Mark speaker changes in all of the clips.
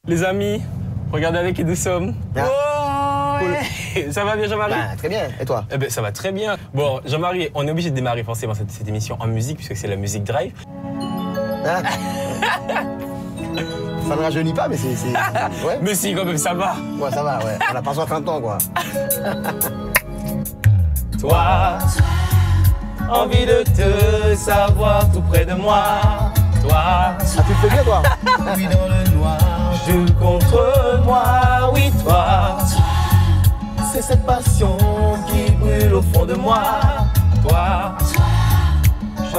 Speaker 1: Les amis, regardez avec qui nous sommes.
Speaker 2: Ah.
Speaker 1: Oh,
Speaker 2: Cool.
Speaker 1: ouais. Ça va bien Jean-Marie?
Speaker 2: Bah, très bien. Et toi?
Speaker 1: Eh ben, ça va très bien. Bon, Jean-Marie, on est obligé de démarrer forcément cette émission en musique puisque c'est la musique drive.
Speaker 2: Ah. Ça ne rajeunit pas, mais c'est... Ouais.
Speaker 1: Mais si, quand même, ça va.
Speaker 2: Ouais, ça va, ouais. On n'a pas 60 ans, quoi.
Speaker 1: Toi, envie de te savoir tout près de moi. Toi,
Speaker 2: Ah, tu le fais bien, toi?
Speaker 1: oui dans le noir, je contre moi. Oui, toi, c'est cette passion qui brûle au fond de moi. Toi,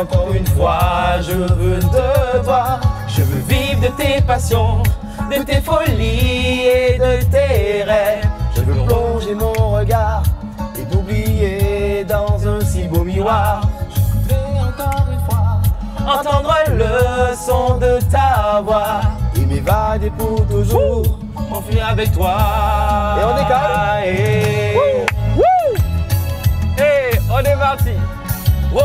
Speaker 1: encore une fois, je veux de toi. Je veux vivre de tes passions, de tes folies et de tes rêves. Je veux plonger mon regard et t'oublier dans un si beau miroir. Je voudrais encore une fois entendre le son de ta voix et m'évader pour toujours, m'enfuir avec toi.
Speaker 2: Et on décale.
Speaker 1: Et on est parti. Oh.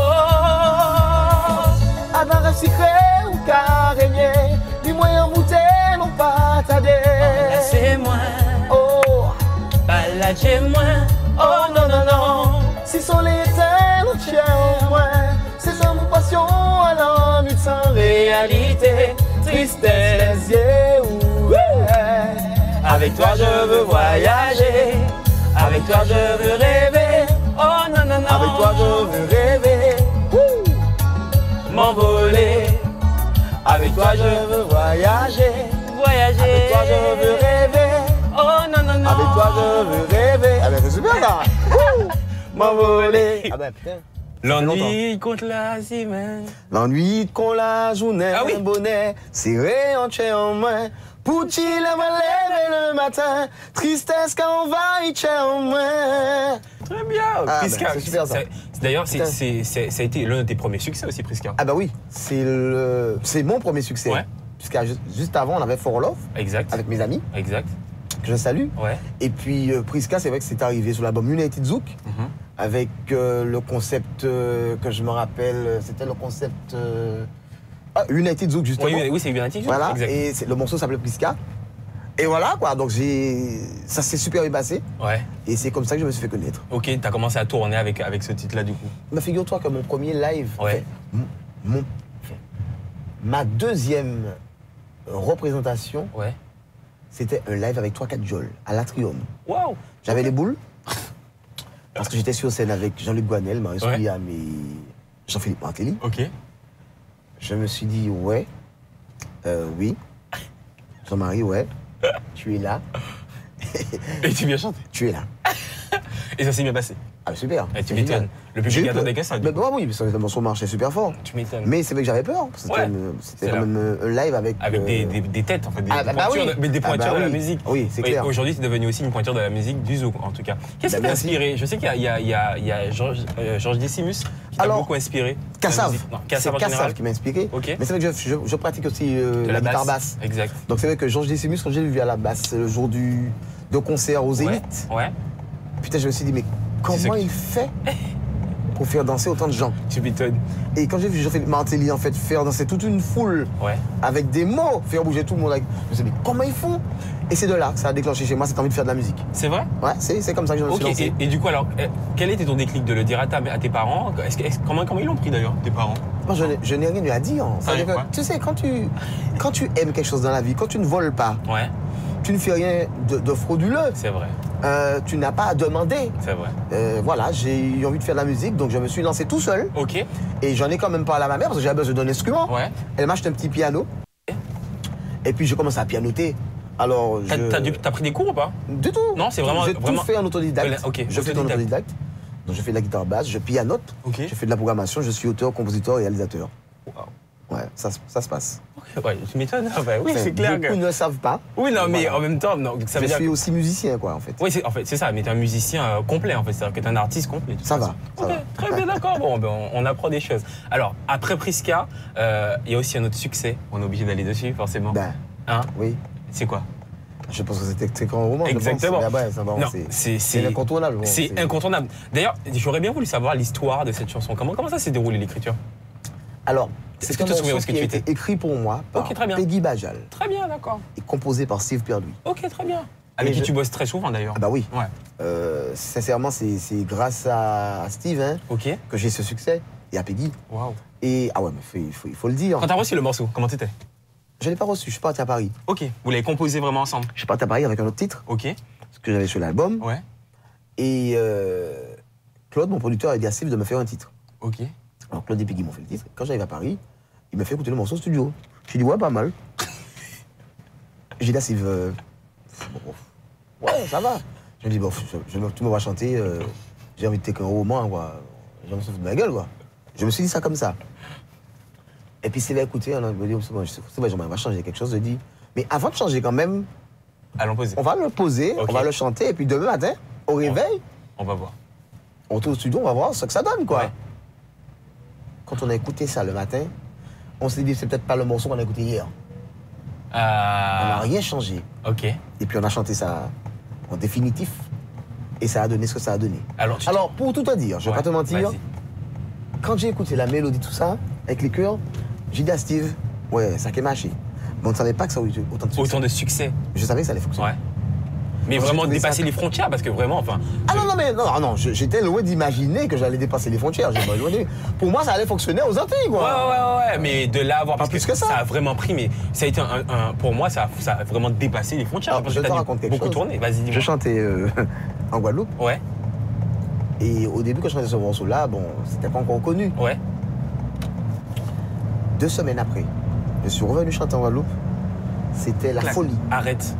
Speaker 2: Avoir un secret ou carré, du moyen bouteille, non pas tarder.
Speaker 1: C'est moi,
Speaker 2: Oh,
Speaker 1: baladez-moi. Oh non, non, non.
Speaker 2: si soleil éteint, on tient au moins. C'est ça mon passion, à la nuit sans
Speaker 1: Réalité, tristesse.
Speaker 2: yeah, ouais.
Speaker 1: Avec toi, je veux voyager. Avec toi, je veux rêver. Oh non, non, non.
Speaker 2: Avec toi, je veux rêver.
Speaker 1: m'envoler. Avec toi, je veux voyager. Voyager.
Speaker 2: Avec toi, je veux rêver.
Speaker 1: Oh non, non, non.
Speaker 2: Avec toi, je veux rêver. Ah ben, c'est super, ça.
Speaker 1: m'envoler.
Speaker 2: Ah ben, putain.
Speaker 1: L'ennui contre la semaine.
Speaker 2: L'ennui qu'on la journée,
Speaker 1: Ah oui.
Speaker 2: un bonnet, serré en tient en main. Pour qu'il va lever le matin, tristesse quand on va y tient en main.
Speaker 1: Très bien.
Speaker 2: Ah,
Speaker 1: Prisca,
Speaker 2: ben, c'est super, ça.
Speaker 1: D'ailleurs,
Speaker 2: Putain.
Speaker 1: ça a été l'un de tes premiers succès aussi, Prisca.
Speaker 2: Ah bah oui, c'est mon premier succès.
Speaker 1: Ouais.
Speaker 2: Puisqu'à juste avant, on avait For Love
Speaker 1: Exact.
Speaker 2: avec mes amis,
Speaker 1: Exact.
Speaker 2: que je salue.
Speaker 1: Ouais.
Speaker 2: Et puis Prisca, c'est vrai que c'est arrivé sur l'album United Zouk, avec le concept que je me rappelle, c'était le concept United Zouk justement.
Speaker 1: Oui, oui, c'est United.
Speaker 2: Voilà,
Speaker 1: Exact.
Speaker 2: et le morceau s'appelait Prisca. Et voilà quoi, donc ça s'est super bien passé.
Speaker 1: Ouais.
Speaker 2: Et c'est comme ça que je me suis fait connaître.
Speaker 1: Ok, t'as commencé à tourner avec ce titre-là du coup.
Speaker 2: Mais figure-toi que mon premier live,
Speaker 1: Ouais.
Speaker 2: ma deuxième représentation,
Speaker 1: Ouais.
Speaker 2: c'était un live avec 3-4 Jol à l'Atrium.
Speaker 1: Waouh.
Speaker 2: J'avais les boules parce que j'étais sur scène avec Jean-Luc Guanel, Marius
Speaker 1: Ouais.
Speaker 2: Priam et Jean-Philippe Martelly.
Speaker 1: Ok.
Speaker 2: Je me suis dit, ouais, oui, Jean-Marie, ouais, tu es là,
Speaker 1: Et tu viens chanter.
Speaker 2: tu es là.
Speaker 1: Et ça s'est bien passé.
Speaker 2: Ah, super.
Speaker 1: Et tu
Speaker 2: c'est
Speaker 1: m'étonnes.
Speaker 2: génial.
Speaker 1: Le public attendait que ça.
Speaker 2: Mais bah, oui, parce que le morceau marchait super fort.
Speaker 1: Tu m'étonnes.
Speaker 2: Mais c'est vrai que j'avais peur. C'était
Speaker 1: Ouais.
Speaker 2: c'était
Speaker 1: C'est
Speaker 2: quand
Speaker 1: là.
Speaker 2: même un live avec.
Speaker 1: Avec des têtes, en fait, des
Speaker 2: Ah, bah
Speaker 1: pointures,
Speaker 2: oui.
Speaker 1: mais des
Speaker 2: Ah,
Speaker 1: pointures
Speaker 2: bah
Speaker 1: de la
Speaker 2: oui.
Speaker 1: musique.
Speaker 2: Oui, c'est clair.
Speaker 1: Aujourd'hui, c'est devenu aussi une pointure de la musique du zouk, en tout cas. Qu'est-ce
Speaker 2: Bah,
Speaker 1: qui t'a
Speaker 2: merci.
Speaker 1: inspiré? Je sais qu'il y a Georges Decimus qui t'a
Speaker 2: Alors,
Speaker 1: beaucoup inspiré.
Speaker 2: Kassav.
Speaker 1: Non,
Speaker 2: C'est
Speaker 1: Kassav en général.
Speaker 2: Kassav qui m'a inspiré.
Speaker 1: Ok.
Speaker 2: Mais c'est vrai que je pratique aussi
Speaker 1: De
Speaker 2: la guitare basse.
Speaker 1: Exact.
Speaker 2: Donc c'est vrai que Georges Decimus, quand j'ai vu à la basse le jour de concert aux
Speaker 1: Ouais.
Speaker 2: Zénith,
Speaker 1: Ouais.
Speaker 2: putain, je me suis dit, mais
Speaker 1: C'est ce
Speaker 2: comment
Speaker 1: qui-
Speaker 2: il fait pour faire danser autant de gens?
Speaker 1: Tu m'étonnes.
Speaker 2: Et quand j'ai vu Jean-Philippe Martelly en fait faire danser toute une foule
Speaker 1: Ouais.
Speaker 2: avec des mots, faire bouger tout le monde, je me suis dit, mais comment ils font? Et c'est de là que ça a déclenché chez moi cette envie de faire de la musique.
Speaker 1: C'est vrai?
Speaker 2: Ouais, c'est comme ça que je me suis
Speaker 1: Ok.
Speaker 2: lancé.
Speaker 1: Et du coup, alors, quel était ton déclic de le dire à tes parents? Comment ils l'ont pris d'ailleurs, tes parents?
Speaker 2: Moi, je n'ai rien à dire. C'est-à-dire que,
Speaker 1: ouais.
Speaker 2: tu sais, quand tu aimes quelque chose dans la vie, quand tu ne voles pas,
Speaker 1: Ouais.
Speaker 2: tu ne fais rien de frauduleux,
Speaker 1: C'est vrai.
Speaker 2: tu n'as pas à demander.
Speaker 1: C'est vrai.
Speaker 2: Voilà, j'ai eu envie de faire de la musique, donc je me suis lancé tout seul.
Speaker 1: Ok.
Speaker 2: Et j'en ai quand même parlé à ma mère parce que j'avais besoin d'un instrument.
Speaker 1: Ouais.
Speaker 2: Elle m'a acheté un petit piano. Et puis je commence à pianoter. Alors,
Speaker 1: T'as pris des cours ou pas?
Speaker 2: Du tout.
Speaker 1: Non, c'est vraiment-
Speaker 2: J'ai
Speaker 1: vraiment-
Speaker 2: tout fait en autodidacte.
Speaker 1: Ok,
Speaker 2: Je fais en
Speaker 1: autodidacte.
Speaker 2: autodidacte. Donc je fais de la guitare basse, je pianote,
Speaker 1: Ok.
Speaker 2: je fais de la programmation, je suis auteur, compositeur et réalisateur.
Speaker 1: Waouh.
Speaker 2: Ouais, ça se passe.
Speaker 1: Ouais, tu m'étonnes. Ah bah oui,
Speaker 2: Enfin,
Speaker 1: c'est clair.
Speaker 2: beaucoup ne savent pas.
Speaker 1: Oui, non, mais
Speaker 2: Voilà.
Speaker 1: en même temps, non, ça veut
Speaker 2: Je
Speaker 1: dire.
Speaker 2: suis aussi musicien, quoi, en fait.
Speaker 1: Oui, en fait, c'est ça, mais t'es un musicien complet, en fait. C'est-à-dire que t'es un artiste complet. de toute
Speaker 2: Ça
Speaker 1: façon.
Speaker 2: va, ça
Speaker 1: Ok,
Speaker 2: va.
Speaker 1: très bien, d'accord. Bon, ben, on apprend des choses. Alors, après Prisca, il y a aussi un autre succès. On est obligé d'aller dessus, forcément.
Speaker 2: Ben,
Speaker 1: Hein?
Speaker 2: oui.
Speaker 1: C'est quoi?
Speaker 2: Je pense que c'était très grand roman.
Speaker 1: Exactement.
Speaker 2: Je pense. Mais ouais, ça va,
Speaker 1: Non,
Speaker 2: c'est incontournable. bon,
Speaker 1: C'est incontournable. D'ailleurs, j'aurais bien voulu savoir l'histoire de cette chanson. Comment ça s'est déroulé l'écriture?
Speaker 2: Alors,
Speaker 3: Est-ce
Speaker 2: c'est
Speaker 3: que
Speaker 2: un
Speaker 3: tu te souviens où
Speaker 2: morceau
Speaker 3: est-ce que
Speaker 2: qui
Speaker 3: tu
Speaker 2: a été
Speaker 3: étais?
Speaker 2: écrit pour moi par
Speaker 3: Ok, très bien.
Speaker 2: Peggy Bajal
Speaker 3: Très bien, d'accord.
Speaker 2: et composé par Steve Perduis.
Speaker 3: Ok, très bien. Avec qui tu bosses très souvent d'ailleurs.
Speaker 2: Ah bah oui.
Speaker 3: Ouais.
Speaker 2: Sincèrement, c'est grâce à Steve
Speaker 3: Ok.
Speaker 2: que j'ai ce succès et à Peggy.
Speaker 3: Waouh.
Speaker 2: Et ah ouais, mais il faut le dire.
Speaker 3: Quand t'as reçu le morceau, comment t'étais?
Speaker 2: Je ne l'ai pas reçu, je suis parti à Paris.
Speaker 3: Ok. Vous l'avez composé vraiment ensemble?
Speaker 2: Je suis parti à Paris avec un autre titre,
Speaker 3: Ok.
Speaker 2: ce que j'avais sur l'album.
Speaker 3: Ouais.
Speaker 2: Et Claude, mon producteur, a dit à Steve de me faire un titre.
Speaker 3: Ok.
Speaker 2: Alors Claude et Peggy m'ont fait le titre. Quand j'arrive à Paris, il m'a fait écouter le morceau au studio. J'ai dit ouais, pas mal. J'ai dit à Steve, ouais, ça va. Je me dis, bon, tu me vas chanter, j'ai envie de t'écrire un roman, quoi. J'ai envie de se foutre de ma gueule, quoi. Je me suis dit ça comme ça. Et puis Steve a écouté, on a dit, c'est bon, on va changer quelque chose. Je dis, mais avant de changer quand même,
Speaker 3: Allons poser.
Speaker 2: on va le poser,
Speaker 3: Ok.
Speaker 2: on va le chanter, et puis demain matin, au réveil,
Speaker 3: On va voir.
Speaker 2: on retourne au studio, on va voir ce que ça donne, quoi.
Speaker 3: Ouais.
Speaker 2: Quand on a écouté ça le matin, on s'est dit, c'est peut-être pas le morceau qu'on a écouté hier. On n'a rien changé.
Speaker 3: Ok.
Speaker 2: Et puis on a chanté ça en définitif, et ça a donné ce que ça a donné.
Speaker 3: Alors,
Speaker 2: Pour tout te dire, je vais pas te mentir,
Speaker 3: Vas-y.
Speaker 2: quand j'ai écouté la mélodie, tout ça, avec les chœurs, j'ai dit à Steve, ouais, ça a marché. Mais on ne savait pas que ça aurait eu autant de succès.
Speaker 3: Autant de succès.
Speaker 2: Je savais que ça allait fonctionner.
Speaker 3: Ouais. Mais
Speaker 2: Moi,
Speaker 3: vraiment
Speaker 2: j'ai trouvé
Speaker 3: dépasser
Speaker 2: ça-
Speaker 3: les frontières parce que vraiment, enfin.
Speaker 2: Ah non, j'étais loin d'imaginer que j'allais dépasser les frontières. Pour moi, ça allait fonctionner aux Antilles,
Speaker 3: Ouais,
Speaker 2: quoi.
Speaker 3: ouais, mais de là à avoir.
Speaker 2: Pas plus que ça.
Speaker 3: Ça a vraiment pris, mais ça a été pour moi, ça a vraiment dépassé les frontières.
Speaker 2: Alors,
Speaker 3: Parce
Speaker 2: je
Speaker 3: que
Speaker 2: te
Speaker 3: t'as
Speaker 2: raconte quelque
Speaker 3: beaucoup
Speaker 2: chose.
Speaker 3: tourné. Vas-y, dis-moi.
Speaker 2: Je chantais en Guadeloupe,
Speaker 3: Ouais,
Speaker 2: et au début, quand je chantais ce morceau-là, bon, c'était pas encore connu.
Speaker 3: ouais.
Speaker 2: 2 semaines après, je suis revenu chanter en Guadeloupe, c'était la
Speaker 3: Clac.
Speaker 2: folie.
Speaker 3: Arrête.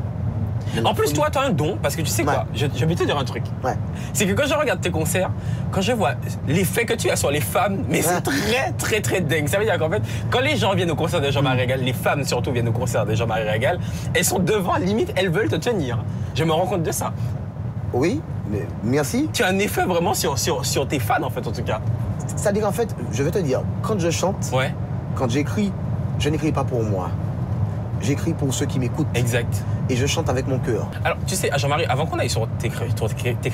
Speaker 2: La
Speaker 3: En plus,
Speaker 2: folie.
Speaker 3: toi, t'as un don, parce que tu sais quoi,
Speaker 2: Ouais.
Speaker 3: je vais te dire un truc.
Speaker 2: Ouais.
Speaker 3: C'est que quand je regarde tes concerts, quand je vois l'effet que tu as sur les femmes, mais c'est très dingue. Ça veut dire qu'en fait, quand les gens viennent au concert de Jean-Marie Régal, les femmes surtout viennent au concert de Jean-Marie Régal, elles sont devant, limite, elles veulent te tenir. Je me rends compte de ça.
Speaker 2: Oui, mais merci.
Speaker 3: Tu as un effet vraiment sur tes fans, en fait, en tout cas.
Speaker 2: C'est-à-dire, en fait, je vais te dire, quand je chante,
Speaker 3: Ouais,
Speaker 2: quand j'écris, je n'écris pas pour moi. J'écris pour ceux qui m'écoutent.
Speaker 3: exact.
Speaker 2: Et je chante avec mon cœur.
Speaker 3: Alors, tu sais, Jean-Marie, avant qu'on aille sur t'écrire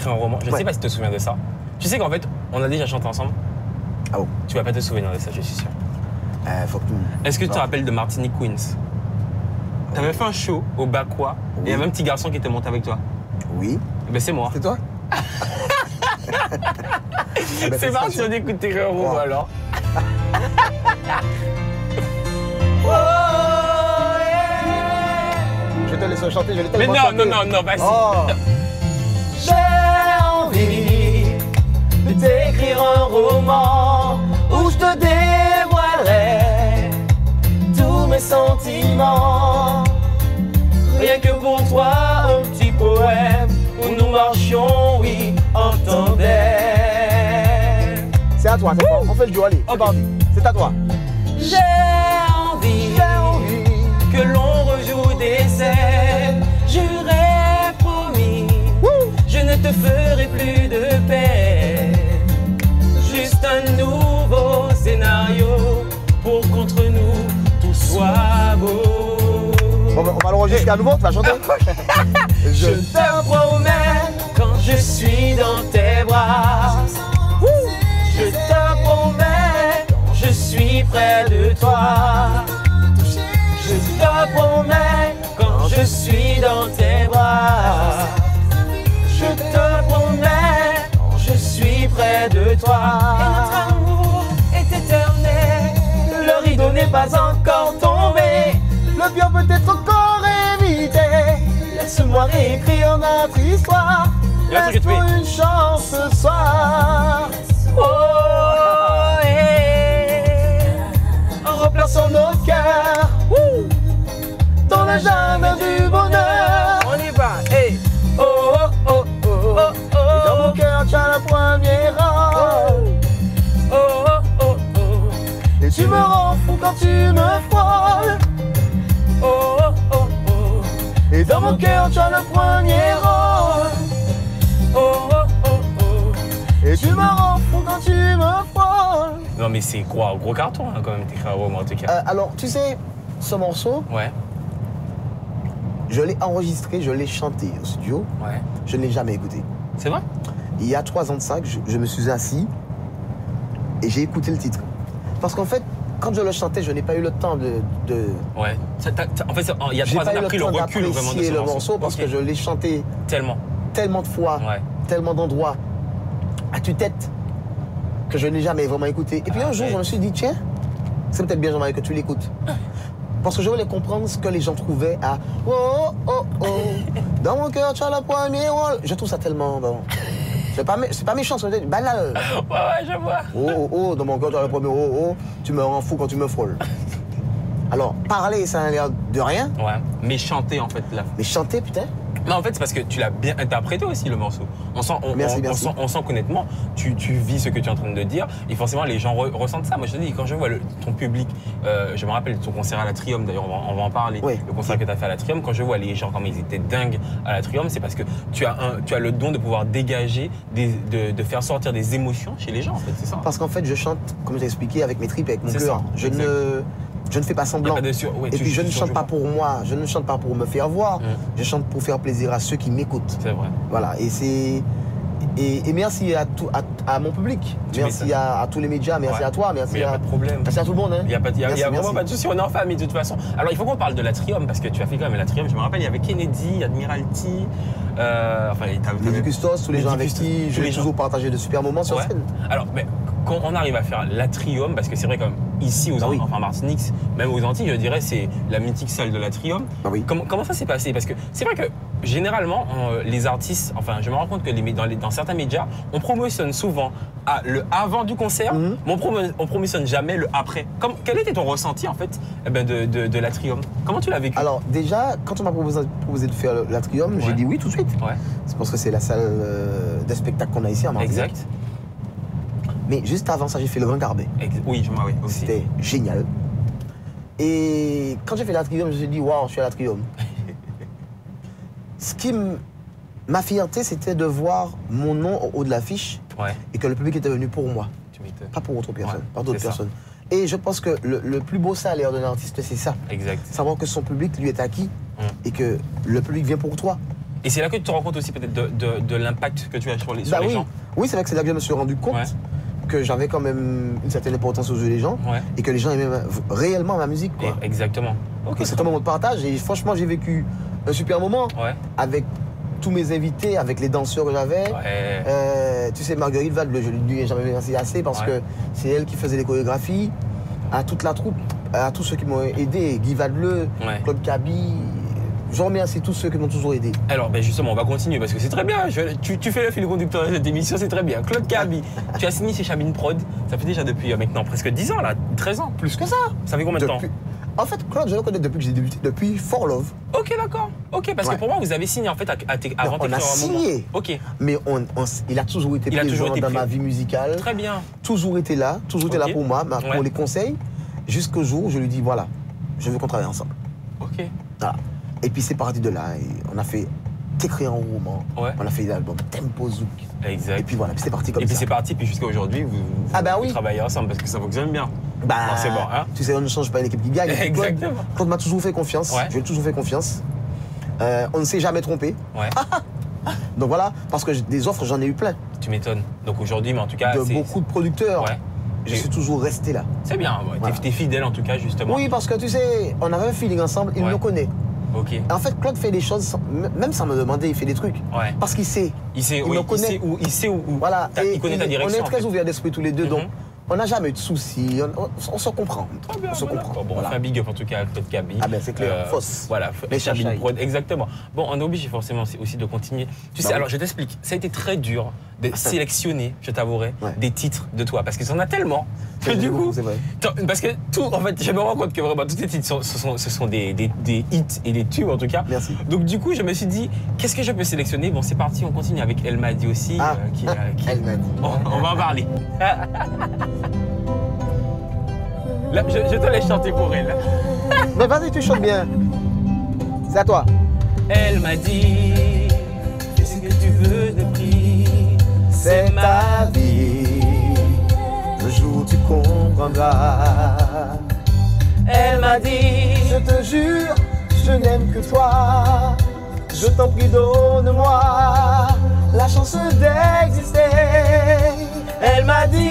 Speaker 3: un roman, je ne sais
Speaker 2: Ouais.
Speaker 3: pas si tu te souviens de ça. Tu sais qu'en fait, on a déjà chanté ensemble.
Speaker 2: Ah bon.
Speaker 3: Tu vas pas te souvenir de ça, je suis sûr.
Speaker 2: Faut que tu...
Speaker 3: Est-ce que tu te
Speaker 2: Non.
Speaker 3: rappelles de Martinique Queens? T'avais fait un show au Bacois et il y avait un petit garçon qui était monté avec toi.
Speaker 2: Oui.
Speaker 3: Eh ben c'est moi.
Speaker 2: C'est toi Eh ben,
Speaker 3: C'est parti,
Speaker 2: félicitations.
Speaker 3: on écoute tes roman
Speaker 2: Wow.
Speaker 3: alors.
Speaker 2: Je te laisse chanter, je l'ai
Speaker 3: Mais
Speaker 2: tellement
Speaker 3: non,
Speaker 2: chanté.
Speaker 3: non, vas-y.
Speaker 2: Oh.
Speaker 1: J'ai envie de t'écrire un roman où je te dévoilerai tous mes sentiments. Rien que pour toi, un petit poème où nous marchions, oui, en tandem.
Speaker 2: C'est à toi, c'est fort. On fait le duo, allez. C'est parti. C'est à toi.
Speaker 1: J'ai envie que l'on rejoue des scènes. J'aurais promis, je ne te ferai plus de peine. Juste un nouveau scénario pour qu'entre nous tout soit beau.
Speaker 2: Bon, ben, on va l'enregistrer à nouveau, tu vas chanter.
Speaker 1: Je te promets quand je suis dans tes bras. Je te promets quand je suis près de toi. Je te promets quand je suis dans tes bras. Je te promets quand je suis près de toi. Et notre amour est éternel. Le rideau n'est pas encore tombé.
Speaker 2: Le pire peut être encore évité.
Speaker 1: Laisse-moi réécrire notre histoire.
Speaker 3: Il y a un truc que tu
Speaker 2: Laisse-moi
Speaker 3: fais.
Speaker 2: une chance ce soir.
Speaker 1: Oh,
Speaker 2: Remplaçons nos cœurs dans le jardin du bonheur.
Speaker 1: on y va. Hey. Oh, oh, oh, oh, oh,
Speaker 2: Et dans mon
Speaker 1: oh,
Speaker 2: cœur, tu as le premier rang.
Speaker 1: oh, oh, oh, oh.
Speaker 2: Et tu me rends fou quand tu me frôles.
Speaker 1: Oh, oh, oh, oh.
Speaker 2: Et dans mon cœur, tu as le premier rang.
Speaker 1: Oh, oh, oh, oh.
Speaker 2: Et tu me rends fou quand tu me frôles.
Speaker 3: Non, mais c'est gros carton hein, quand même, t'écris un roman en tout cas.
Speaker 2: Alors, tu sais, ce morceau,
Speaker 3: Ouais,
Speaker 2: je l'ai enregistré, je l'ai chanté au studio.
Speaker 3: ouais.
Speaker 2: Je ne l'ai jamais écouté.
Speaker 3: C'est vrai?
Speaker 2: Il y a 3 ans de ça, je me suis assis et j'ai écouté le titre. Parce qu'en fait, quand je le chantais, je n'ai pas eu le temps de
Speaker 3: Ouais. En fait, il y a 3 ans, on a pris le recul vraiment de ce
Speaker 2: le morceau parce que je l'ai chanté tellement de fois, tellement d'endroits, à tue-tête, que je n'ai jamais vraiment écouté. Et puis un jour, je me suis dit, tiens, c'est peut-être bien, Jean-Marie, que tu l'écoutes. Parce que je voulais comprendre ce que les gens trouvaient à oh, oh, oh, oh, dans mon cœur, tu as le premier rôle. Je trouve ça tellement bon. C'est pas méchant, c'est banal.
Speaker 3: Ouais, je vois.
Speaker 2: Oh, oh, oh, dans mon cœur, tu as le premier oh, oh, tu me rends fou quand tu me frôles. Alors, parler, ça a l'air de rien.
Speaker 3: Ouais, mais chanter, en fait, là.
Speaker 2: Mais chanter, putain.
Speaker 3: Non, en fait, c'est parce que tu l'as bien interprété aussi, le morceau. On sent qu'honnêtement, tu vis ce que tu es en train de dire et forcément, les gens ressentent ça. Moi, je te dis, quand je vois ton public, je me rappelle de ton concert à l'Atrium, d'ailleurs, on va en parler, le concert que tu as fait à l'Atrium. Quand je vois les gens, comme ils étaient dingues à l'Atrium, c'est parce que tu as le don de pouvoir dégager, de faire sortir des émotions chez les gens, en fait, c'est ça.
Speaker 2: Parce qu'en fait, je chante, comme je t'ai expliqué, avec mes tripes, avec mon cœur. Je ne fais pas semblant. Et puis je ne chante pas pour moi, je ne chante pas pour me faire voir, je chante pour faire plaisir à ceux qui m'écoutent.
Speaker 3: C'est vrai.
Speaker 2: Voilà, et merci à mon public, merci à tous les médias, merci à toi, merci
Speaker 3: à tout
Speaker 2: le monde.
Speaker 3: Il n'y a vraiment pas de souci, on est en famille de toute façon. Alors il faut qu'on parle de l'Atrium parce que tu as fait quand même l'Atrium. Je me rappelle, il y avait Kennedy, Admiralty,
Speaker 2: les Custos, tous les gens avec qui j'ai toujours partagé de super moments sur scène.
Speaker 3: Alors, mais quand on arrive à faire l'Atrium, parce que c'est vrai comme ici aux Antilles, enfin Martinique, même aux Antilles, je dirais c'est la mythique salle de l'Atrium. Comment ça s'est passé? Parce que c'est vrai que généralement les artistes, enfin je me rends compte que dans certains médias, on promotionne souvent le avant du concert, mais on promotionne jamais le après. Quel était ton ressenti en fait de l'Atrium? Comment tu l'as vécu?
Speaker 2: Alors déjà, quand on m'a proposé de faire l'Atrium, j'ai dit oui tout de suite. C'est parce que c'est la salle de spectacle qu'on a ici à Martinique.
Speaker 3: Exact.
Speaker 2: Mais juste avant ça, j'ai fait le Grand Carbet.
Speaker 3: Oui, aussi.
Speaker 2: C'était génial. Et quand j'ai fait l'Atrium, je me suis dit, waouh, je suis à l'Atrium. Ma fierté, c'était de voir mon nom au haut de l'affiche et que le public était venu pour moi. Pas pour autre personne, pas d'autres personnes. Et je pense que le plus beau salaire d'un artiste, c'est ça.
Speaker 3: Exact.
Speaker 2: Savoir que son public lui est acquis et que le public vient pour toi.
Speaker 3: Et c'est là que tu te rends compte aussi peut-être de l'impact que tu as sur les gens.
Speaker 2: Oui, c'est vrai que c'est là que je me suis rendu compte que j'avais quand même une certaine importance aux yeux des gens et que les gens aimaient réellement ma musique. Quoi.
Speaker 3: Exactement.
Speaker 2: Okay, c'est un moment de partage et franchement, j'ai vécu un super moment avec tous mes invités, avec les danseurs que j'avais. Tu sais, Marguerite Vadleu, je lui ai jamais remercié assez parce que c'est elle qui faisait les chorégraphies, à toute la troupe, à tous ceux qui m'ont aidé, Guy Vadleu, Claude Cabi. Je remercie tous ceux qui m'ont toujours aidé.
Speaker 3: Alors justement, on va continuer parce que c'est très bien. Tu fais le fil conducteur de cette émission, c'est très bien. Claude Cabi, tu as signé chez Chabine Prod. Ça fait déjà depuis maintenant presque 10 ans, là, 13 ans, plus que ça. Ça fait combien de temps?
Speaker 2: En fait, Claude, je le connais depuis que j'ai débuté, depuis For Love.
Speaker 3: Ok, d'accord. Ok, parce que pour moi, vous avez signé en fait avant
Speaker 2: on a signé.
Speaker 3: Ok.
Speaker 2: Mais il a toujours été présent dans ma vie musicale.
Speaker 3: Très bien.
Speaker 2: Toujours été là pour moi, pour les conseils, jusqu'au jour où je lui dis voilà, je veux qu'on travaille ensemble.
Speaker 3: Ok.
Speaker 2: Voilà. Et puis c'est parti de là. Et on a fait T'écris en roman. On a fait l'album Tempo Zouk.
Speaker 3: Exact.
Speaker 2: Et puis voilà, puis c'est parti comme ça.
Speaker 3: Et puis c'est parti, puis jusqu'à aujourd'hui, vous travaillez ensemble parce que ça fonctionne bien. C'est bon, hein.
Speaker 2: Tu sais, on ne change pas une équipe qui gagne.
Speaker 3: Exactement.
Speaker 2: Claude m'a toujours fait confiance. Je lui ai toujours fait confiance. On ne s'est jamais trompé. Donc voilà, parce que des offres, j'en ai eu plein.
Speaker 3: Tu m'étonnes. Donc aujourd'hui, mais en tout cas.
Speaker 2: De beaucoup de producteurs. Je suis toujours resté là.
Speaker 3: C'est bien, t'es fidèle en tout cas, justement.
Speaker 2: Oui, parce que tu sais, on avait un feeling ensemble, il me connaît.
Speaker 3: Ok.
Speaker 2: En fait, Claude fait des choses, même sans me demander, il fait des trucs. Parce qu'il sait. Il me connaît.
Speaker 3: Il sait où.
Speaker 2: Voilà.
Speaker 3: Il connaît ta direction.
Speaker 2: On est très ouverts d'esprit tous les deux, donc on n'a jamais eu de soucis. On se comprend.
Speaker 3: Très bien.
Speaker 2: On se comprend.
Speaker 3: Bon, on fait un big up en tout cas à Claude Cabi.
Speaker 2: Ah ben c'est clair. Fausse.
Speaker 3: Voilà. Chabine Prod, exactement. Bon, on est obligé forcément aussi de continuer. Tu sais, alors je t'explique. Ça a été très dur de sélectionner, je t'avouerai, des titres de toi, parce qu'il y en a tellement. Que du coup,
Speaker 2: c'est vrai.
Speaker 3: Parce que tout, en fait, je me rends compte que vraiment tous tes titres, ce sont des hits et des tubes en tout cas.
Speaker 2: Merci.
Speaker 3: Donc du coup, je me suis dit, qu'est-ce que je peux sélectionner? Bon, c'est parti, on continue avec Elle m'a dit aussi.
Speaker 2: Elle m'a dit.
Speaker 3: On va en parler. Là, je te laisse chanter pour elle.
Speaker 2: Mais vas-y, tu chantes bien. C'est à toi.
Speaker 3: Elle m'a dit, fais ce que tu veux de prix,
Speaker 2: c'est ma vie. Un jour tu comprendras.
Speaker 3: Elle m'a dit,
Speaker 2: je te jure, je n'aime que toi. Je t'en prie, donne-moi la chance d'exister. Elle m'a dit,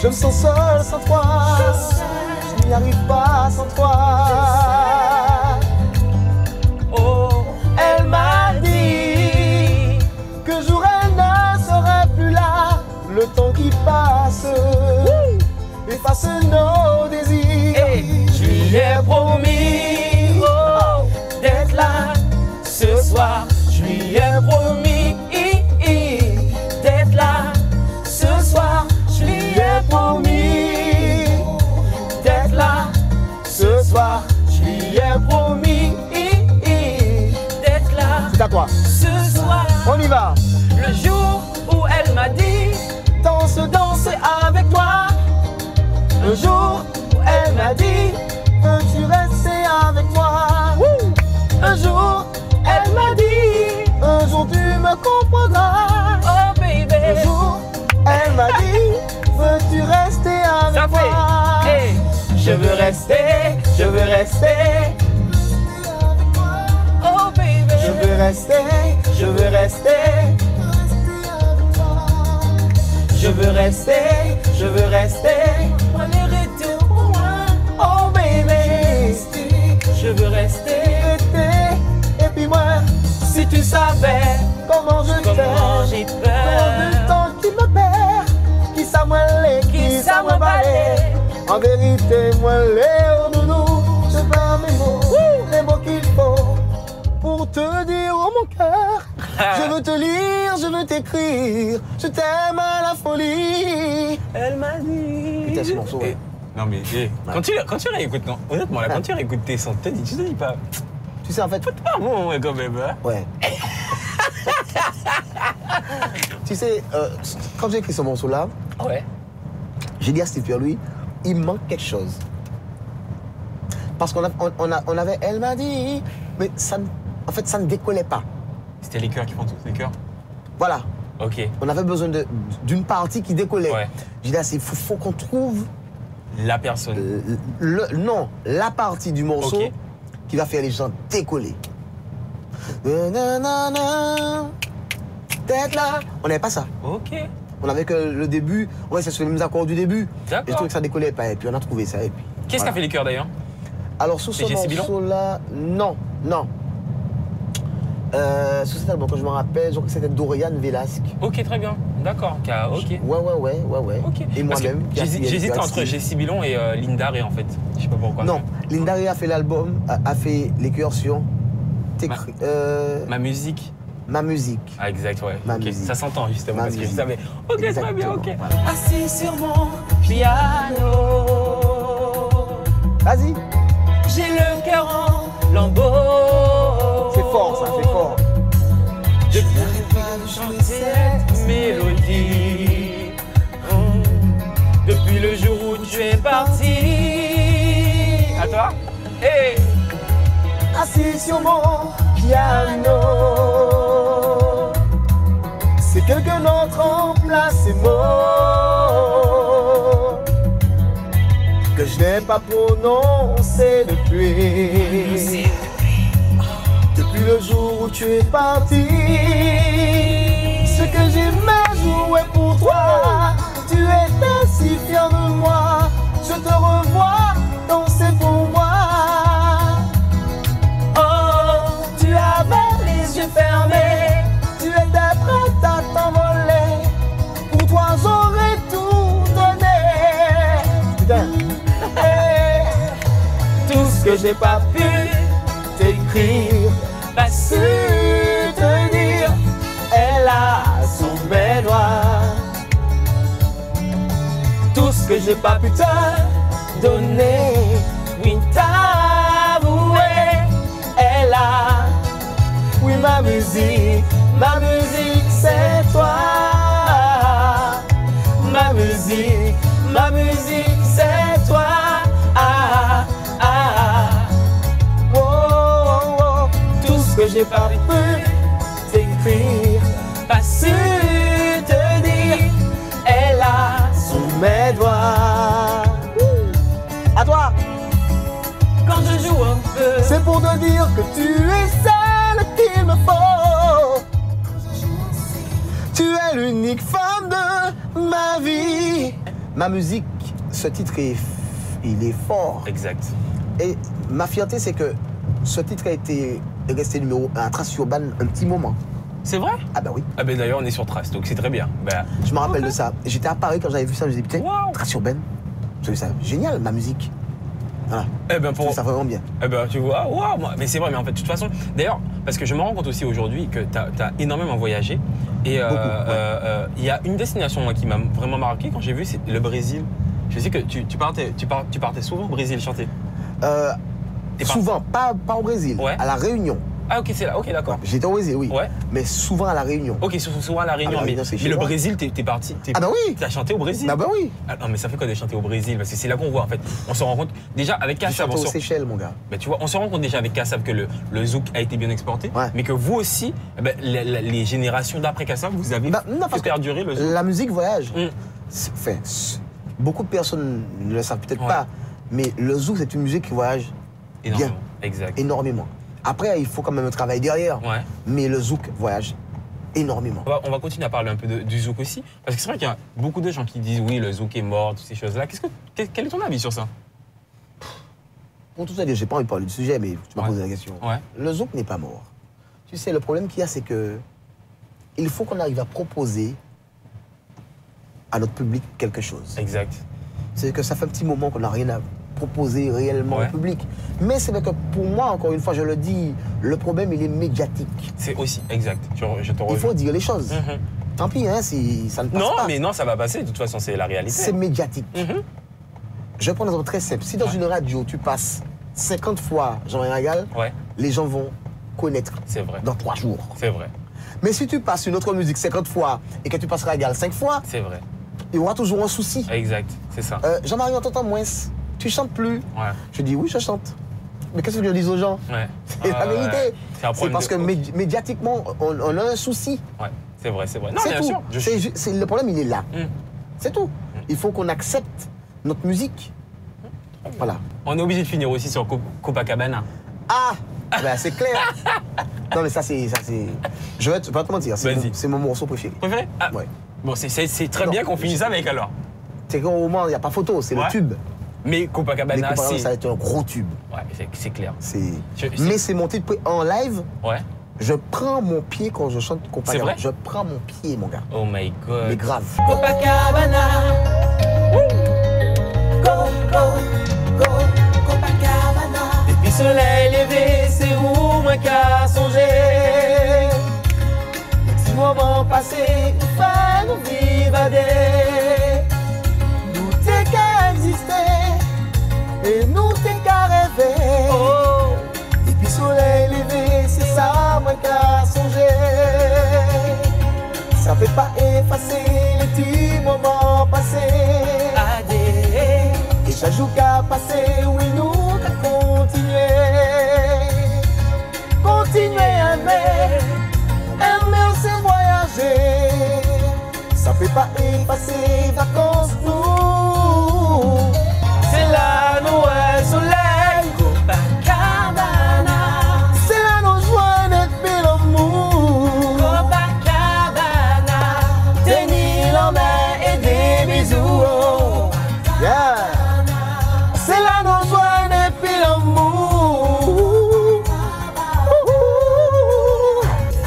Speaker 2: Je me sens seul sans toi. Je n'y arrive pas sans toi.
Speaker 3: Oh,
Speaker 2: Elle m'a dit que jour elle ne serait plus là. Le temps qui passe efface nos désirs.
Speaker 3: hey, je lui ai promis oh, d'être là ce soir. Je lui ai promis d'être là ce soir. Je lui ai promis d'être là
Speaker 2: Ce soir,
Speaker 3: Je lui ai promis d'être là
Speaker 2: c'est à toi.
Speaker 3: ce soir.
Speaker 2: On y va.
Speaker 3: Le jour où elle m'a dit
Speaker 2: Danse, danse avec toi.
Speaker 3: le jour où elle m'a dit
Speaker 2: Veux-tu rester avec moi?
Speaker 3: un jour elle m'a dit
Speaker 2: Un jour tu me comprendras.
Speaker 3: oh baby.
Speaker 2: Un jour, elle m'a dit veux-tu rester avec
Speaker 3: Ça
Speaker 2: moi?
Speaker 3: fait hey, je veux rester, je veux rester. Oh baby.
Speaker 2: Je veux rester, je veux rester.
Speaker 3: Je veux rester, je veux rester. Moi les retours pour moi. Oh baby. Je veux rester.
Speaker 2: Et puis moi,
Speaker 3: Si tu savais
Speaker 2: comment je
Speaker 3: comment
Speaker 2: t'aime.
Speaker 3: j'ai
Speaker 2: Comment
Speaker 3: peur.
Speaker 2: du temps qui me perd. Qui ça moi l'est, qui ça moi balait. En vérité, moi l'est au nounou. Je perds mes mots, les mots qu'il faut pour te dire oh mon cœur. Je veux te lire, je veux t'écrire. Je t'aime à la folie.
Speaker 3: Elle m'a dit.
Speaker 2: Putain, ce morceau, ouais.
Speaker 3: Non mais quand tu réécoutes, non, honnêtement là, quand tu réécoutes tes sons, tu te dis pas.
Speaker 2: Tu sais, en fait,
Speaker 3: Ah bon ouais quand même hein.
Speaker 2: ouais. Tu sais, quand j'ai écrit ce morceau-là,
Speaker 3: Ouais.
Speaker 2: j'ai dit à Steve Pierre-Louis, il me manque quelque chose. Parce qu'on avait, elle m'a dit, mais ça, en fait, ça ne décollait pas.
Speaker 3: C'était les chœurs qui font tout, les chœurs.
Speaker 2: Voilà.
Speaker 3: Ok.
Speaker 2: On avait besoin d'une partie qui décollait.
Speaker 3: Ouais.
Speaker 2: J'ai dit, ah, il faut qu'on trouve
Speaker 3: La personne.
Speaker 2: la partie du morceau
Speaker 3: Ok.
Speaker 2: qui va faire les gens décoller. Nanana, T'être là. On n'avait pas ça.
Speaker 3: Ok.
Speaker 2: On avait que le début, ouais, c'est sur les mêmes accords du début.
Speaker 3: D'accord.
Speaker 2: Et je trouvais que ça décollait pas. Et puis on a trouvé ça. Et puis,
Speaker 3: Qu'est-ce
Speaker 2: voilà.
Speaker 3: qu'a fait les chœurs d'ailleurs?
Speaker 2: Alors sur ce
Speaker 3: C'est Jessie Bilon
Speaker 2: morceau-là, non. Sur cet album, quand je me rappelle, je crois que c'était Dorian Velasque.
Speaker 3: Ok, très bien. D'accord. Ok.
Speaker 2: Ouais.
Speaker 3: Ok.
Speaker 2: Et
Speaker 3: Parce que
Speaker 2: moi-même. qui a signé
Speaker 3: J'hésitais
Speaker 2: avec
Speaker 3: entre
Speaker 2: Steve.
Speaker 3: Jessie Bilon et Linda Ray en fait. Je sais pas pourquoi.
Speaker 2: Non, Linda Ray a fait l'album, a fait les chœurs sur
Speaker 3: Ma musique.
Speaker 2: Ma musique.
Speaker 3: Ah exact, ouais.
Speaker 2: Ma
Speaker 3: Ok,
Speaker 2: musique.
Speaker 3: ça s'entend justement
Speaker 2: Ma
Speaker 3: parce que je
Speaker 2: musique.
Speaker 3: savais. Ok, très bien,
Speaker 2: Exactement,
Speaker 3: ok.
Speaker 2: voilà.
Speaker 3: Assis sur mon piano.
Speaker 2: Vas-y.
Speaker 3: J'ai le cœur en lambeaux.
Speaker 2: C'est fort ça, c'est fort.
Speaker 3: Je n'arrive pas de chanter cette mélodie. Depuis le jour où tu es parti. À toi. Hey.
Speaker 2: Assis sur mon piano. C'est quelqu'un d'autre en place et mots que je n'ai pas prononcé depuis le jour où tu es parti. Ce que j'aimais jouer pour toi, tu étais si fier de moi. Je te revois danser pour moi.
Speaker 3: Oh, tu avais les yeux fermés.
Speaker 2: Tu étais prête à t'envoler. Pour toi j'aurais tout donné. Putain.
Speaker 3: Tout ce que j'ai pas pu
Speaker 2: T'écrire,
Speaker 3: pas su te dire,
Speaker 2: elle a sous mes doigts.
Speaker 3: tout ce que j'ai pas pu te donner, oui t'avouer, elle a,
Speaker 2: Oui, ma musique c'est toi.
Speaker 3: ma musique c'est toi, ah, ah, ah.
Speaker 2: Oh, oh, oh.
Speaker 3: Tout ce que j'ai pas pu t'écrire, pas su te dire, elle a
Speaker 2: Sous mes doigts. À toi.
Speaker 3: quand je joue un peu.
Speaker 2: C'est pour te dire que tu es celle qu'il me faut. Tu es l'unique femme de ma vie. Ma musique, ce titre, il est fort.
Speaker 3: Exact.
Speaker 2: Et ma fierté, c'est que ce titre a été resté numéro 1 à Trace Urbaine un petit moment.
Speaker 3: C'est vrai?
Speaker 2: Ah bah oui.
Speaker 3: Ah ben d'ailleurs, on est sur Trace, donc c'est très bien. Ben,
Speaker 2: Je me rappelle de ça. J'étais à Paris quand j'avais vu ça, je me disais, putain,
Speaker 3: Wow.
Speaker 2: Trace Urbaine, j'ai vu ça génial, ma musique. Voilà.
Speaker 3: eh ben
Speaker 2: Je trouve ça vraiment bien.
Speaker 3: Eh ben, tu vois, waouh, mais c'est vrai, mais en fait, de toute façon, d'ailleurs, parce que je me rends compte aussi aujourd'hui que tu as énormément voyagé. Et il y a une destination moi, qui m'a vraiment marqué quand j'ai vu, c'est le Brésil. Je sais que tu partais souvent au Brésil chanter. T'es
Speaker 2: Souvent, pas au Brésil,
Speaker 3: Ouais.
Speaker 2: à La Réunion.
Speaker 3: Ah, ok, c'est là, ok, d'accord.
Speaker 2: J'étais au Brésil, oui.
Speaker 3: Ouais.
Speaker 2: Mais souvent à La Réunion.
Speaker 3: Ok, souvent à La Réunion,
Speaker 2: La
Speaker 3: mais,
Speaker 2: Réunion, c'est
Speaker 3: mais
Speaker 2: chez
Speaker 3: le
Speaker 2: moi.
Speaker 3: Brésil, t'es parti.
Speaker 2: Ah bah oui.
Speaker 3: T'as chanté au Brésil.
Speaker 2: Ah bah oui.
Speaker 3: Ah, non, mais ça fait quoi de chanter au Brésil? Parce que c'est là qu'on voit, en fait. On se rend compte, déjà avec
Speaker 2: J'ai
Speaker 3: Kassav,
Speaker 2: chanté aux Seychelles, mon gars.
Speaker 3: ben, tu vois, on se rend compte déjà avec Kassav que le zouk a été bien exporté,
Speaker 2: Ouais.
Speaker 3: mais que vous aussi, eh ben, les générations d'après Kassav, vous avez
Speaker 2: Bah, non, parce
Speaker 3: fait perdurer le zouk.
Speaker 2: La musique voyage.
Speaker 3: Mm.
Speaker 2: Beaucoup de personnes ne le savent peut-être
Speaker 3: Ouais.
Speaker 2: pas, mais le zouk, c'est une musique qui voyage
Speaker 3: Énormément. Exact.
Speaker 2: énormément. Après, il faut quand même un travail derrière,
Speaker 3: Ouais.
Speaker 2: mais le zouk voyage énormément.
Speaker 3: On va continuer à parler un peu du zouk aussi, parce que c'est vrai qu'il y a beaucoup de gens qui disent oui, le zouk est mort, toutes ces choses-là. Quel est ton avis sur ça?
Speaker 2: Pour tout ça, j'ai pas envie de parler du sujet, mais tu m'as
Speaker 3: Ouais.
Speaker 2: posé la question.
Speaker 3: Ouais.
Speaker 2: Le zouk n'est pas mort. Tu sais, le problème qu'il y a, c'est que il faut qu'on arrive à proposer à notre public quelque chose.
Speaker 3: Exact.
Speaker 2: C'est que ça fait un petit moment qu'on n'a rien à proposer réellement
Speaker 3: Ouais.
Speaker 2: au public. Mais c'est vrai que pour moi, encore une fois, je le dis, le problème, il est médiatique.
Speaker 3: C'est aussi exact. Je te
Speaker 2: Il
Speaker 3: rejoins.
Speaker 2: faut dire les choses.
Speaker 3: Mhm.
Speaker 2: Tant pis, hein, si ça ne passe
Speaker 3: Non,
Speaker 2: pas.
Speaker 3: mais non, ça va passer. De toute façon, c'est la réalité.
Speaker 2: C'est médiatique.
Speaker 3: Mhm.
Speaker 2: Je vais prendre un exemple très simple. Si dans une radio, tu passes 50 fois Jean-Marie Ragal,
Speaker 3: Ouais,
Speaker 2: les gens vont connaître
Speaker 3: c'est vrai.
Speaker 2: dans 3 jours.
Speaker 3: C'est vrai.
Speaker 2: Mais si tu passes une autre musique 50 fois et que tu passes Ragal 5 fois,
Speaker 3: C'est vrai.
Speaker 2: il y aura toujours un souci.
Speaker 3: Exact. C'est ça.
Speaker 2: Jean-Marie, on t'entend moins. Tu chantes plus.
Speaker 3: Ouais.
Speaker 2: Je dis oui, je chante. Mais qu'est-ce que je dis aux gens?
Speaker 3: Ouais.
Speaker 2: C'est la
Speaker 3: Ouais,
Speaker 2: vérité.
Speaker 3: ouais. C'est un
Speaker 2: C'est
Speaker 3: problème
Speaker 2: parce que
Speaker 3: de-
Speaker 2: médiatiquement, on a un souci.
Speaker 3: Ouais, c'est vrai, c'est vrai. Non,
Speaker 2: C'est
Speaker 3: bien
Speaker 2: tout.
Speaker 3: sûr.
Speaker 2: Le problème, il est là.
Speaker 3: Mm.
Speaker 2: C'est tout. Il faut qu'on accepte notre musique. Voilà.
Speaker 3: On est obligé de finir aussi sur Copacabana.
Speaker 2: Ah ben, c'est clair. Non, mais ça, c'est. Je vais pas te mentir.
Speaker 3: Vas-y.
Speaker 2: C'est mon morceau préféré.
Speaker 3: Préféré? Ah.
Speaker 2: Ouais.
Speaker 3: Bon, c'est très
Speaker 2: Non,
Speaker 3: bien qu'on finisse avec alors.
Speaker 2: C'est qu'au moment, il n'y a pas photo, c'est
Speaker 3: Ouais.
Speaker 2: le tube.
Speaker 3: Mais
Speaker 2: Mais
Speaker 3: Copacabana,
Speaker 2: comparé, ça va
Speaker 3: c'est.
Speaker 2: être un gros tube.
Speaker 3: Ouais, c'est clair. Je-
Speaker 2: Mais c'est mon titre en live.
Speaker 3: Ouais.
Speaker 2: Je prends mon pied quand je chante Copacabana.
Speaker 3: vrai
Speaker 2: Je prends mon pied, mon gars.
Speaker 3: Oh my god.
Speaker 2: Mais grave.
Speaker 1: Copacabana. Copacabana. Depuis soleil levé, c'est où moi qu'à songer. Si moment passé, il faut nous vivader. Nous t'es qu'à exister et nous t'es qu'à rêver. Oh. Depuis soleil levé, c'est ça moi qu'à songer. Ça fait pas effacer les petits moments passés. Et chaque jour qu'à passer, oui, nous qu'à continuer. Continuer à aimer, aimer c'est voyager. Ça fait pas effacer vacances, nous. C'est là, Noël, soleil, Copacabana. C'est là, nos joies, notre bel amour. Copacabana. Des nils en mer et des bisous.
Speaker 2: Yeah.
Speaker 1: C'est là nos joies et puis l'amour.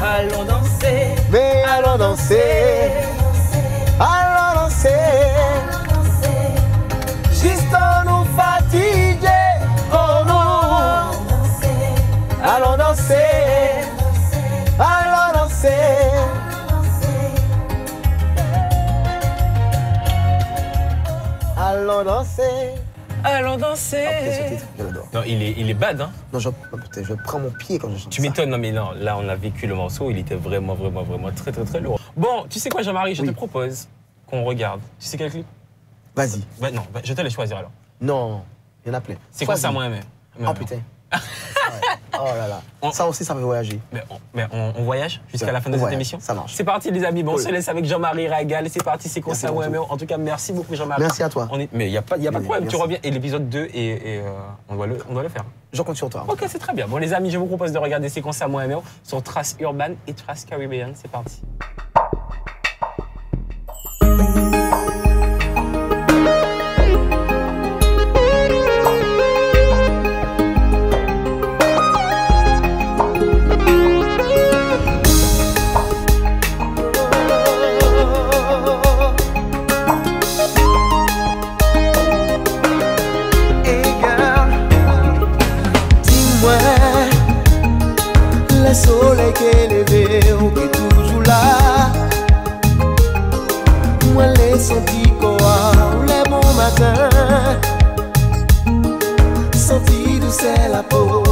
Speaker 1: Allons danser,
Speaker 2: Mais
Speaker 1: allons danser,
Speaker 2: allons danser.
Speaker 1: juste nous fatiguer. Oh non, allons danser,
Speaker 2: Allons danser. Allons danser.
Speaker 3: Allons
Speaker 2: Ah,
Speaker 3: danser.
Speaker 2: putain, ce titre, je l'adore.
Speaker 3: Non, il est bad, hein.
Speaker 2: Non, putain, je prends mon pied quand je chante
Speaker 3: Tu
Speaker 2: ça.
Speaker 3: m'étonnes, non mais non, là on a vécu le morceau, il était vraiment très très très lourd. Bon, tu sais quoi Jean-Marie, je
Speaker 2: Oui.
Speaker 3: te propose qu'on regarde. Tu sais quel clip?
Speaker 2: Vas-y.
Speaker 3: Bah non, bah, je te laisse choisir alors.
Speaker 2: Non, il y en a plein.
Speaker 3: C'est quoi
Speaker 2: Choisis.
Speaker 3: ça moi aimé?
Speaker 2: Oh putain. Ouais. Oh là là. Ça aussi, ça fait voyager.
Speaker 3: Mais on voyage jusqu'à la fin de
Speaker 2: On
Speaker 3: cette
Speaker 2: voyage,
Speaker 3: émission.
Speaker 2: ça marche.
Speaker 3: C'est parti les amis, bon, on
Speaker 2: Cool.
Speaker 3: se laisse avec Jean-Marie Ragal, c'est parti, c'est quoi
Speaker 2: Merci
Speaker 3: ça
Speaker 2: beaucoup.
Speaker 3: ouais, mais en tout cas merci beaucoup Jean-Marie.
Speaker 2: Merci à toi.
Speaker 3: Mais il n'y a pas de problème, tu
Speaker 2: Merci.
Speaker 3: reviens et l'épisode 2 et on doit le faire.
Speaker 2: Je compte sur toi.
Speaker 3: Ok, c'est très bien. Bon les amis, je vous propose de regarder Séquence à moi sur Trace Urban et Trace Caribbean, c'est parti.
Speaker 1: c'est la peau.